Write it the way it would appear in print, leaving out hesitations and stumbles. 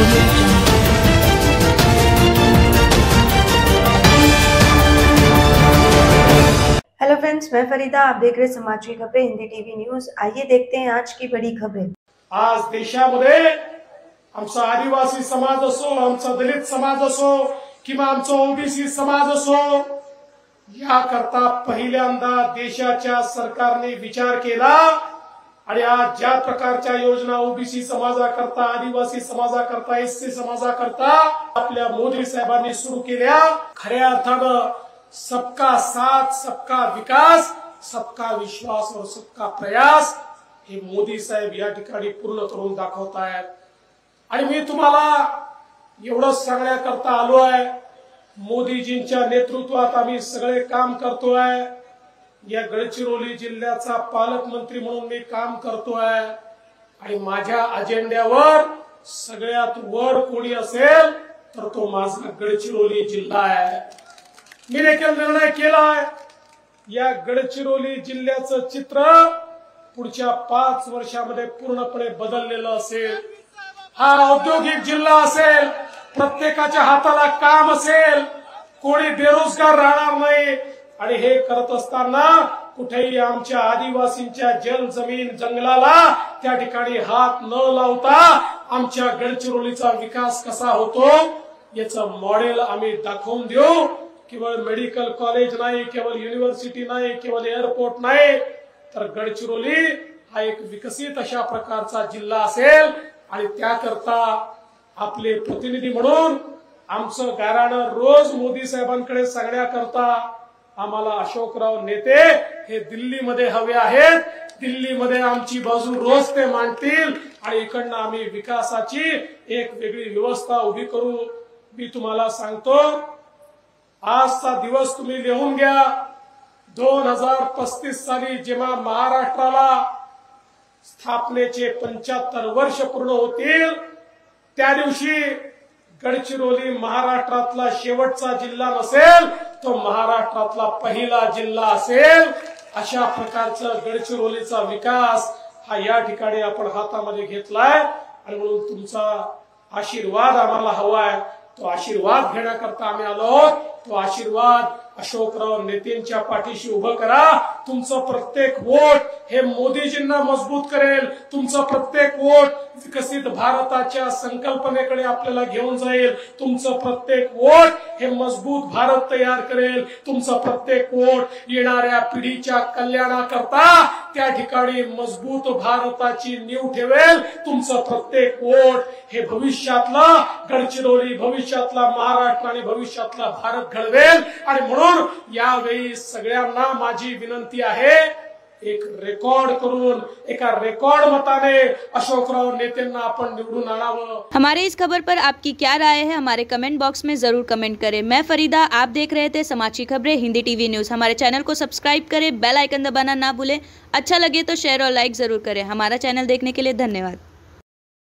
Audio Jungle। Hello friends, मैं फरीदा, आप देख रहे समाज की खबरें हिंदी टीवी न्यूज। आइए देखते हैं आज की बड़ी खबरें। आज देशामध्ये आमचा आदिवासी समाज असो, आमचा दलित समाज असो किंवा आमचा ओबीसी समाज असो, याकरता पहिल्यांदा देशाच्या सरकारने विचार केला आणि आज ज्या प्रकारच्या योजना ओबीसी समाजाकरता, आदिवासी समाजाकरता, एससी समाजाकरता आपल्या मोदी साहेबांनी सुरू केल्या, खऱ्या अर्थानं सबका साथ, सबका विकास, सबका विश्वास और सबका प्रयास हे मोदी साहेब या ठिकाणी पूर्ण करून दाखवतायत। आणि मी तुम्हाला एवढंच सांगण्याकरता आलो आहे, मोदीजींच्या नेतृत्वात आम्ही सगळे काम करतोय। या गडचिरोली जिल्ह्याचा पालकमंत्री म्हणून मी काम करतोय आणि माझ्या अजेंड्यावर सगळ्यात वर कोणी असेल तर तो माझा गडचिरोली जिल्हा आहे। मी देखील निर्णय केलाय, या गडचिरोली जिल्ह्याचं चित्र पुढच्या 5 वर्षामध्ये पूर्णपणे बदललेलं असेल। हा औद्योगिक जिल्हा असेल, प्रत्येकाच्या हाताला काम असेल, कोणी बेरोजगार राहणार नाही आणि हे करत असताना कुठेही आमच्या आदिवासींच्या जल जमीन जंगलाला त्या ठिकाणी हात न लावता आमच्या गडचिरोलीचा विकास कसा होतो याचं मॉडेल आम्ही दाखवून देऊ। केवळ मेडिकल कॉलेज नाही, केवळ युनिव्हर्सिटी नाही, केवळ एअरपोर्ट नाही, तर गडचिरोली हा एक विकसित अशा प्रकारचा जिल्हा असेल आणि त्याकरता आपले प्रतिनिधी म्हणून आमचं गाऱ्हाणं रोज मोदी साहेबांकडे सांगण्याकरता आम्हाला अशोकराव नेते हे दिल्लीमध्ये हवे आहेत। दिल्लीमध्ये आमची बाजू रोज ते मांडतील आणि इकडनं आम्ही विकासाची एक वेगळी व्यवस्था उभी करू। मी तुम्हाला सांगतो, आजचा दिवस तुम्ही लिहून घ्या। 2035 साली जेव्हा महाराष्ट्राला स्थापनेचे 75 वर्ष पूर्ण होतील, त्या दिवशी गडचिरोली महाराष्ट्रातला शेवटचा जिल्हा नसेल, तो महाराष्ट्रातला पहिला जिल्हा असेल। अशा प्रकारचा गडचिरोलीचा विकास हा या ठिकाणी आपण हातामध्ये घेतलाय आणि म्हणून तुमचा आशीर्वाद आम्हाला हवाय। तो आशीर्वाद घेण्याकरता आम्ही आलो आहोत। तो आशीर्वाद अशोकराव नेतेंच्या पाठीशी उभं करा। तुमचं प्रत्येक वोट हे मोदीजींना मजबूत करेल। तुमचं प्रत्येक वोट विकसित भारताच्या संकल्पनेकडे आपल्याला घेऊन जाईल। तुमचं प्रत्येक वोट हे मजबूत भारत तयार करेल। तुमचं प्रत्येक वोट येणाऱ्या पिढीच्या कल्याणाकरता त्या ठिकाणी मजबूत भारताची नीव ठेवेल। तुमचं प्रत्येक वोट हे भविष्यातला गडचिरोली, भविष्यातला महाराष्ट्र आणि भविष्यातला भारत घडवेल। आणि म्हणून यावेळी सगळ्यांना माझी विनंती आहे, एक रेकॉर्ड करून एका रेकॉर्ड मताने अशोकराव नेतेंना आपण निवडून आणावं। हमारे इस खबर पर आपकी क्या राय है, हमारे कमेंट बॉक्स में जरूर कमेंट करें। मैं फरीदा, आप देख रहे थे समाज की खबरें हिंदी टीवी न्यूज। हमारे चैनल को सब्सक्राइब करें, बेल आइकन दबाना ना भूलें। अच्छा लगे तो शेयर और लाइक जरूर करें। हमारा चैनल देखने के लिए धन्यवाद।